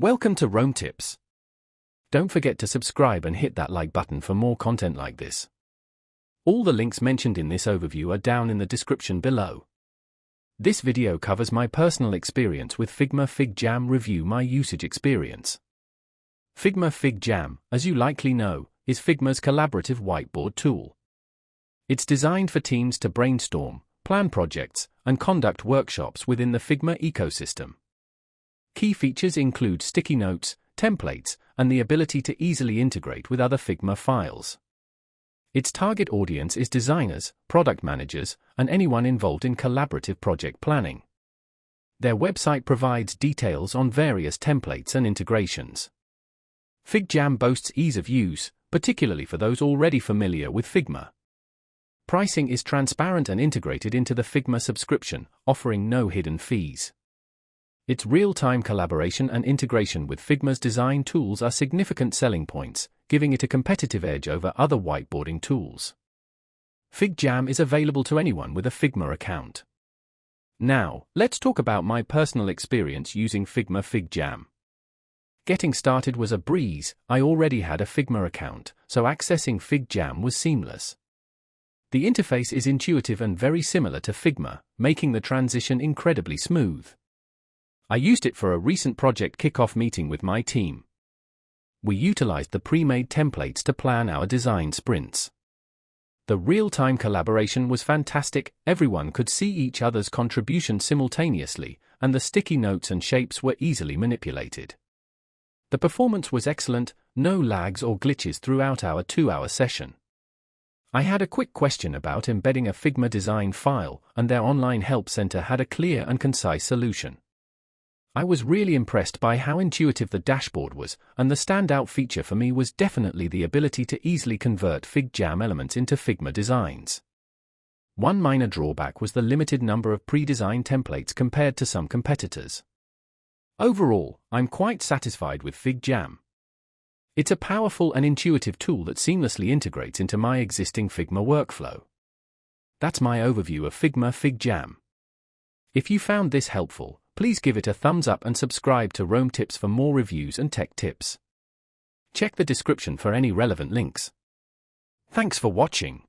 Welcome to Rome Tips. Don't forget to subscribe and hit that like button for more content like this. All the links mentioned in this overview are down in the description below. This video covers my personal experience with Figma FigJam. Review my usage experience. Figma FigJam, as you likely know, is Figma's collaborative whiteboard tool. It's designed for teams to brainstorm, plan projects, and conduct workshops within the Figma ecosystem. Key features include sticky notes, templates, and the ability to easily integrate with other Figma files. Its target audience is designers, product managers, and anyone involved in collaborative project planning. Their website provides details on various templates and integrations. FigJam boasts ease of use, particularly for those already familiar with Figma. Pricing is transparent and integrated into the Figma subscription, offering no hidden fees. Its real-time collaboration and integration with Figma's design tools are significant selling points, giving it a competitive edge over other whiteboarding tools. FigJam is available to anyone with a Figma account. Now, let's talk about my personal experience using Figma FigJam. Getting started was a breeze. I already had a Figma account, so accessing FigJam was seamless. The interface is intuitive and very similar to Figma, making the transition incredibly smooth. I used it for a recent project kickoff meeting with my team. We utilized the pre-made templates to plan our design sprints. The real-time collaboration was fantastic. Everyone could see each other's contribution simultaneously, and the sticky notes and shapes were easily manipulated. The performance was excellent, no lags or glitches throughout our 2-hour session. I had a quick question about embedding a Figma design file, and their online help center had a clear and concise solution. I was really impressed by how intuitive the dashboard was, and the standout feature for me was definitely the ability to easily convert FigJam elements into Figma designs. One minor drawback was the limited number of pre-designed templates compared to some competitors. Overall, I'm quite satisfied with FigJam. It's a powerful and intuitive tool that seamlessly integrates into my existing Figma workflow. That's my overview of Figma FigJam. If you found this helpful, please give it a thumbs up and subscribe to Rome Tips for more reviews and tech tips. Check the description for any relevant links. Thanks for watching.